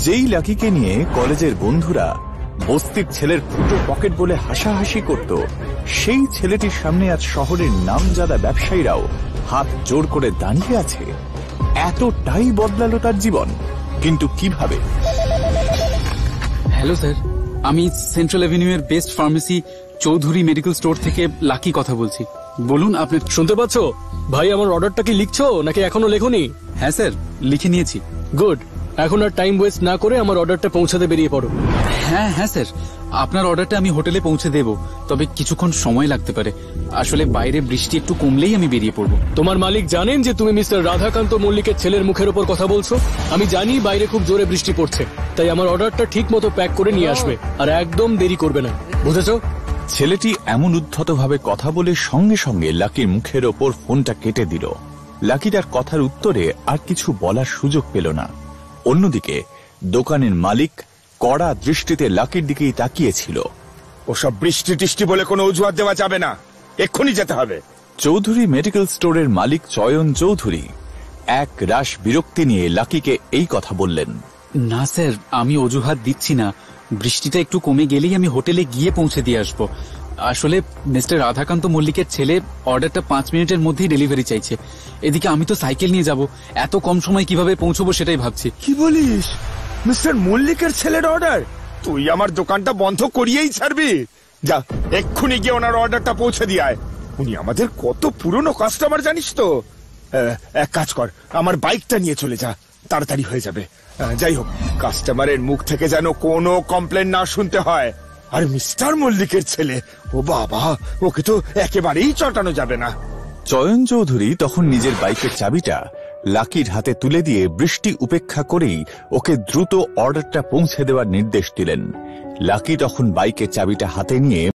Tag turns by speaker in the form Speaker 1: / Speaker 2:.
Speaker 1: যেই লাকিকে নিয়ে কলেজের বন্ধুরা বস্তির ছেলের ফুটো পকেট বলে হাসাহাসি করত, সেই ছেলেটির সামনে আজ শহরের নামজাদা ব্যবসায়ীরাও হাত জোড় করে দাঁড়িয়ে আছে। এতটাই বদলালো তার জীবন, কিন্তু কিভাবে?
Speaker 2: হ্যালো স্যার, আমি সেন্ট্রাল এভিনিউ এর best pharmacy Chowdhury medical store থেকে লাকি কথা বলছি। বলুন, আপনি
Speaker 3: শুনতে পাচ্ছ? ভাই, আমার অর্ডারটা কি লিখছো নাকি এখনো লেখোনি?
Speaker 2: হ্যাঁ স্যার, লিখে নিয়েছি।
Speaker 3: গুড, এখন আর টাইম ওয়েস্ট না করে আমার অর্ডারটা পৌঁছাতে বেরিয়ে পড়ো।
Speaker 2: হ্যাঁ হ্যাঁ স্যার, আপনার অর্ডারটা আমি হোটেলে পৌঁছে দেব, তবে কিছুক্ষণ সময় লাগতে পারে। আসলে বাইরে বৃষ্টি একটু কমলেই আমি বেরিয়ে পড়বো।
Speaker 3: তোমার মালিক জানেন যে তুমি মিস্টার রাধাকান্ত মল্লিকের ছেলের মুখের উপর কথা বলছো? আমি জানি বাইরে খুব জোরে বৃষ্টি পড়ছে, তাই আমার অর্ডারটা ঠিক মতো প্যাক করে নিয়ে আসবে, আর একদম দেরি করবে না, বুঝেছো?
Speaker 1: ছেলেটি এমন উদ্ধতভাবে কথা বলে সঙ্গে সঙ্গে লাকির মুখের ওপর ফোনটা কেটে দিল। লাকি তার কথার উত্তরে আর কিছু বলার সুযোগ পেল না। অন্যদিকে দোকানের মালিক কড়া দৃষ্টিতে লাকির দিকেই তাকিয়েছিল।
Speaker 4: ওসব বৃষ্টি টিষ্টি বলে কোনো অজুহাত দেওয়া যাবে না, এক্ষুনি যেতে হবে।
Speaker 1: চৌধুরী মেডিকেল স্টোরের মালিক চয়ন চৌধুরী এক রাশ বিরক্তি নিয়ে লাকিকে এই কথা বললেন।
Speaker 2: না স্যার, আমি অজুহাত দিচ্ছি না। বৃষ্টিটা একটু কমে গেলেই আমি হোটেলে গিয়ে পৌঁছে দিয়ে আসবো। আসলে মিস্টার রাধাকান্ত মল্লিকের ছেলে অর্ডারটা 5 মিনিটের মধ্যেই ডেলিভারি চাইছে। এদিকে আমি তো সাইকেল নিয়ে যাব, এত কম সময় কিভাবে পৌঁছবো সেটাই ভাবছি।
Speaker 4: কি বলিস? মিস্টার মল্লিকের ছেলের অর্ডার? তুই আমার দোকানটা বন্ধ করিয়েই ছাড়বি? যা, এক্ষুনি গিয়ে ওনার অর্ডারটা পৌঁছে দিয়ে আয়। উনি আমাদের কত পুরনো কাস্টমার জানিস তো। এক কাজ কর, আমার বাইকটা নিয়ে চলে যা, তাড়াতাড়ি হয়ে যাবে। যাই হোক, কাস্টমারের মুখ থেকে যেন কোনো কমপ্লেন না শুনতে হয়। আর মিস্টার মল্লিকের ছেলে, ও বাবা, ওকে তো একেবারেই চটানো যাবে না।
Speaker 1: চয়ন চৌধুরী তখন নিজের বাইকের চাবিটা লাকির হাতে তুলে দিয়ে বৃষ্টি উপেক্ষা করেই ওকে দ্রুত অর্ডারটা পৌঁছে দেওয়ার নির্দেশ দিলেন। লাকি তখন বাইকের চাবিটা হাতে নিয়ে